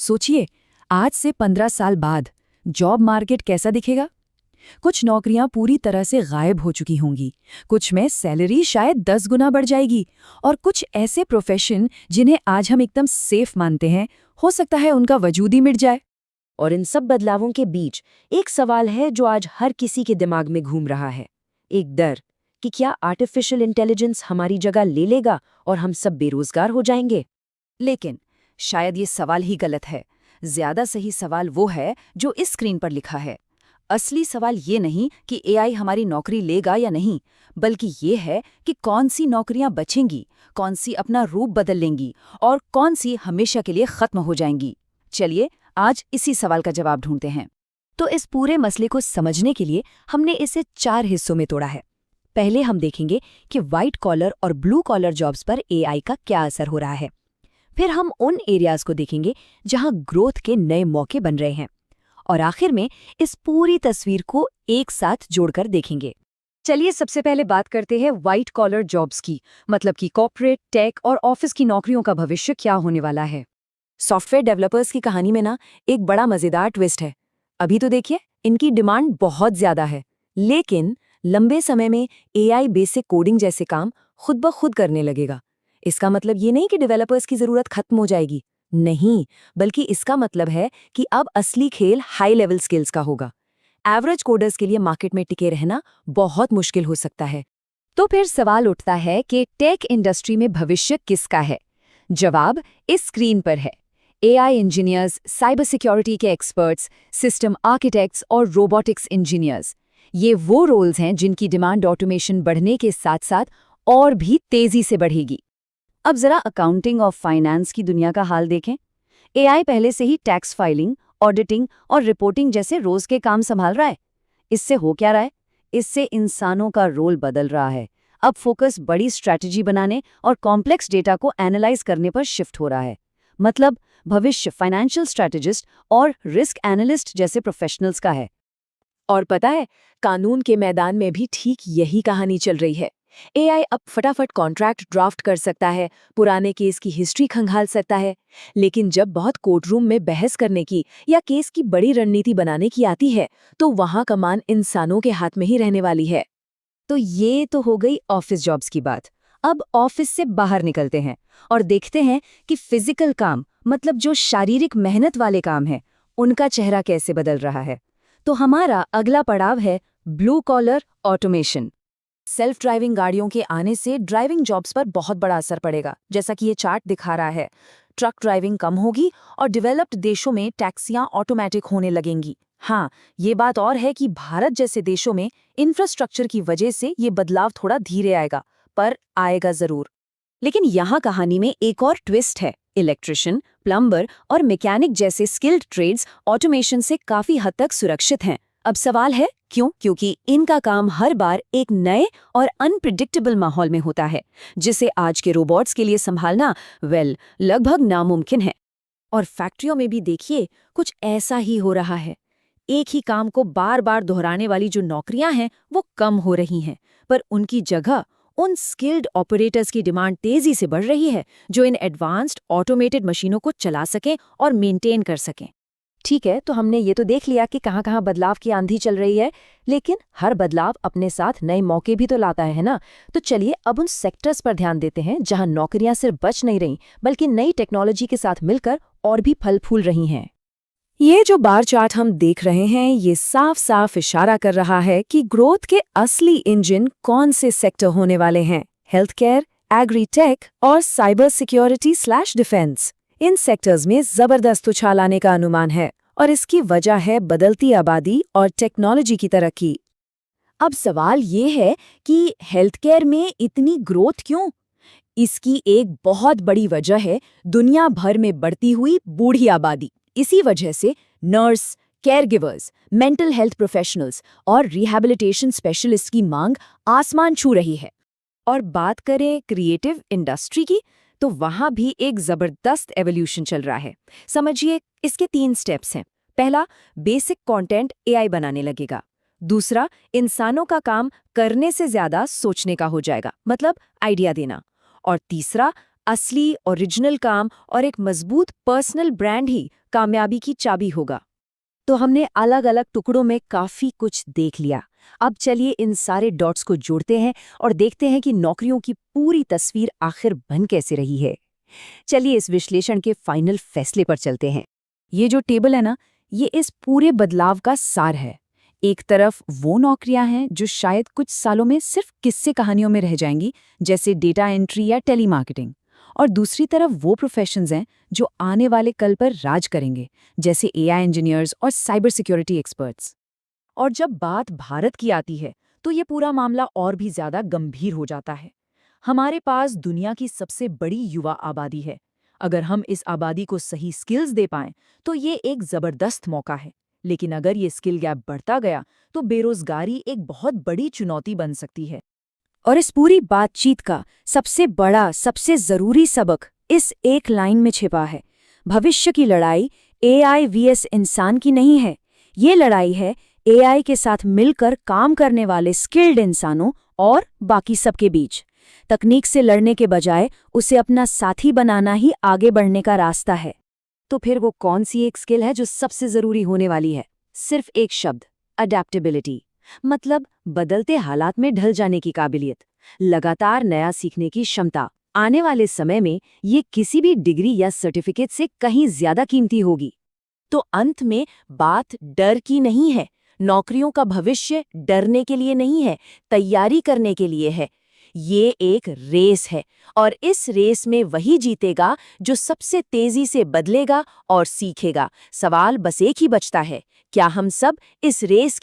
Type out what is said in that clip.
सोचिए, आज से 15 साल बाद जॉब मार्केट कैसा दिखेगा। कुछ नौकरियां पूरी तरह से गायब हो चुकी होंगी, कुछ में सैलरी शायद 10 गुना बढ़ जाएगी, और कुछ ऐसे प्रोफेशन जिन्हें आज हम एकदम सेफ मानते हैं, हो सकता है उनका वजूद ही मिट जाए। और इन सब बदलावों के बीच एक सवाल है जो आज हर किसी के दिमाग में घूम रहा है, एक डर कि क्या आर्टिफिशियल इंटेलिजेंस हमारी जगह ले लेगा और हम सब बेरोजगार हो जाएंगे। लेकिन शायद ये सवाल ही गलत है। ज्यादा सही सवाल वो है जो इस स्क्रीन पर लिखा है। असली सवाल ये नहीं कि एआई हमारी नौकरी लेगा या नहीं, बल्कि ये है कि कौन सी नौकरियां बचेंगी, कौन सी अपना रूप बदल लेंगी और कौन सी हमेशा के लिए खत्म हो जाएंगी। चलिए आज इसी सवाल का जवाब ढूंढते हैं। तो इस पूरे मसले को समझने के लिए हमने इसे 4 हिस्सों में तोड़ा है। पहले हम देखेंगे कि व्हाइट कॉलर और ब्लू कॉलर जॉब्स पर एआई का क्या असर हो रहा है। फिर हम उन एरियाज को देखेंगे जहां ग्रोथ के नए मौके बन रहे हैं, और आखिर में इस पूरी तस्वीर को एक साथ जोड़कर देखेंगे। चलिए सबसे पहले बात करते हैं व्हाइट कॉलर जॉब्स की, मतलब कि कॉर्पोरेट, टेक और ऑफिस की नौकरियों का भविष्य क्या होने वाला है। सॉफ्टवेयर डेवलपर्स की कहानी में ना एक बड़ा मजेदार ट्विस्ट है। अभी तो देखिए, इनकी डिमांड बहुत ज्यादा है, लेकिन लंबे समय में एआई बेसिक कोडिंग जैसे काम खुद ब खुद करने लगेगा। इसका मतलब ये नहीं कि डेवलपर्स की जरूरत खत्म हो जाएगी, नहीं, बल्कि इसका मतलब है कि अब असली खेल हाई लेवल स्किल्स का होगा। एवरेज कोडर्स के लिए मार्केट में टिके रहना बहुत मुश्किल हो सकता है। तो फिर सवाल उठता है कि टेक इंडस्ट्री में भविष्य किसका है। जवाब इस स्क्रीन पर है। एआई इंजीनियर्स, साइबर सिक्योरिटी के एक्सपर्ट्स, सिस्टम आर्किटेक्ट्स और रोबोटिक्स इंजीनियर्स, ये वो रोल्स हैं जिनकी डिमांड ऑटोमेशन बढ़ने के साथ साथ और भी तेजी से बढ़ेगी। अब जरा अकाउंटिंग और फाइनेंस की दुनिया का हाल देखें। एआई पहले से ही टैक्स फाइलिंग, ऑडिटिंग और रिपोर्टिंग जैसे रोज के काम संभाल रहा है। इससे हो क्या रहा है? इससे इंसानों का रोल बदल रहा है। अब फोकस बड़ी स्ट्रैटेजी बनाने और कॉम्प्लेक्स डेटा को एनालाइज करने पर शिफ्ट हो रहा है। मतलब भविष्य फाइनेंशियल स्ट्रैटेजिस्ट और रिस्क एनालिस्ट जैसे प्रोफेशनल्स का है। और पता है, कानून के मैदान में भी ठीक यही कहानी चल रही है। एआई अब फटाफट कॉन्ट्रैक्ट ड्राफ्ट कर सकता है, पुराने केस की हिस्ट्री खंगाल सकता है, लेकिन जब बहुत कोर्टरूम में बहस करने की या केस की बड़ी रणनीति बनाने की आती है, तो वहां कमान इंसानों के हाथ में ही रहने वाली है। तो ये तो हो गई ऑफिस जॉब्स की बात। अब ऑफिस से बाहर निकलते हैं और देखते हैं कि फिजिकल काम, मतलब जो शारीरिक मेहनत वाले काम हैं, उनका चेहरा कैसे बदल रहा है। तो हमारा अगला पड़ाव है blue collar automation. Self driving गाड़ियों के आने से ड्राइविंग जॉब्स पर बहुत बड़ा असर पड़ेगा, जैसा कि ये चार्ट दिखा रहा है। ट्रक ड्राइविंग कम होगी और डेवलप्ड देशों में टैक्सियां ऑटोमेटिक होने लगेंगी। हाँ, ये बात और है कि भारत जैसे देशों में इंफ्रास्ट्रक्चर की वजह से ये बदलाव थोड़ा धीरे आएगा, पर आएगा जरूर। लेकिन यहाँ कहानी में एक और ट्विस्ट है। इलेक्ट्रिशियन, प्लम्बर और मैकेनिक जैसे स्किल्ड ट्रेड्स ऑटोमेशन से काफी हद तक सुरक्षित हैं। अब सवाल है क्यों? क्योंकि इनका काम हर बार एक नए और अनप्रिडिक्टेबल माहौल में होता है, जिसे आज के रोबोट्स के लिए संभालना लगभग नामुमकिन है। और फैक्ट्रियों में भी देखिए, कुछ ऐसा ही हो रहा है। एक ही काम को बार बार दोहराने वाली जो नौकरियां हैं वो कम हो रही हैं, पर उनकी जगह उन स्किल्ड ऑपरेटर्स की डिमांड तेजी से बढ़ रही है, जो इन एडवांस्ड ऑटोमेटेड मशीनों को चला सकें और मेंटेन कर सकें। ठीक है, तो हमने ये तो देख लिया कि कहाँ-कहाँ बदलाव की आंधी चल रही है, लेकिन हर बदलाव अपने साथ नए मौके भी तो लाता है ना। तो चलिए अब उन सेक्टर्स पर ध्यान देते हैं जहां नौकरियां सिर्फ बच नहीं रहीं, बल्कि नई टेक्नोलॉजी के साथ मिलकर और भी फल फूल रही हैं। ये जो बार चार्ट हम देख रहे हैं, ये साफ साफ इशारा कर रहा है कि ग्रोथ के असली इंजन कौन से सेक्टर होने वाले हैं। हेल्थ केयर, एग्री टेक और साइबर सिक्योरिटी/डिफेंस। इन सेक्टर्स में जबरदस्त उछाल आने का अनुमान है, और इसकी वजह है बदलती आबादी और टेक्नोलॉजी की तरक्की। अब सवाल ये है कि हेल्थ केयर में इतनी ग्रोथ क्यों? इसकी एक बहुत बड़ी वजह है दुनिया भर में बढ़ती हुई बूढ़ी आबादी। इसी वजह से nurse, caregivers, mental health professionals और रिहैबिलिटेशन स्पेशलिस्ट की मांग आसमान छू रही है। और बात करें क्रिएटिव इंडस्ट्री की, तो वहां भी एक जबरदस्त एवोल्यूशन चल रहा है। समझिए, इसके 3 स्टेप्स हैं। पहला, बेसिक कंटेंट एआई बनाने लगेगा। दूसरा, इंसानों का काम करने से ज्यादा सोचने का हो जाएगा, मतलब आइडिया देना। और तीसरा, असली ओरिजिनल काम और एक मजबूत पर्सनल ब्रांड ही कामयाबी की चाबी होगा। तो हमने अलग अलग टुकड़ों में काफी कुछ देख लिया। अब चलिए इन सारे डॉट्स को जोड़ते हैं और देखते हैं कि नौकरियों की पूरी तस्वीर आखिर बन कैसे रही है। चलिए इस विश्लेषण के फाइनल फैसले पर चलते हैं। ये जो टेबल है ना, ये इस पूरे बदलाव का सार है। एक तरफ वो नौकरियां हैं जो शायद कुछ सालों में सिर्फ किस्से कहानियों में रह जाएंगी, जैसे डेटा एंट्री या टेलीमार्केटिंग, और दूसरी तरफ वो प्रोफेशंस हैं जो आने वाले कल पर राज करेंगे, जैसे एआई इंजीनियर्स और साइबर सिक्योरिटी एक्सपर्ट्स। और जब बात भारत की आती है तो ये पूरा मामला और भी ज्यादा गंभीर हो जाता है। हमारे पास दुनिया की सबसे बड़ी युवा आबादी है। अगर हम इस आबादी को सही स्किल्स दे पाएं तो ये एक जबरदस्त मौका है। लेकिन अगर ये स्किल गैप बढ़ता गया तो बेरोजगारी एक बहुत बड़ी चुनौती बन सकती है। और इस पूरी बातचीत का सबसे बड़ा, सबसे जरूरी सबक इस एक लाइन में छिपा है। भविष्य की लड़ाई एआई वीएस इंसान की नहीं है। ये लड़ाई है एआई के साथ मिलकर काम करने वाले स्किल्ड इंसानों और बाकी सबके बीच। तकनीक से लड़ने के बजाय उसे अपना साथी बनाना ही आगे बढ़ने का रास्ता है। तो फिर वो कौन सी एक स्किल है जो सबसे जरूरी होने वाली है? सिर्फ एक शब्द, अडैप्टेबिलिटी। मतलब बदलते हालात में ढल जाने की काबिलियत, लगातार नया सीखने की क्षमता। आने वाले समय में ये किसी भी डिग्री या सर्टिफिकेट से कहीं ज्यादा कीमती होगी। तो अंत में बात डर की नहीं है। नौकरियों का भविष्य डरने के लिए नहीं है, तैयारी करने के लिए है। ये एक रेस है और इस रेस में वही जीतेगा जो सबसे तेजी से बदलेगा और सीखेगा। सवाल बस एक ही बचता है, क्या हम सब इस रेस के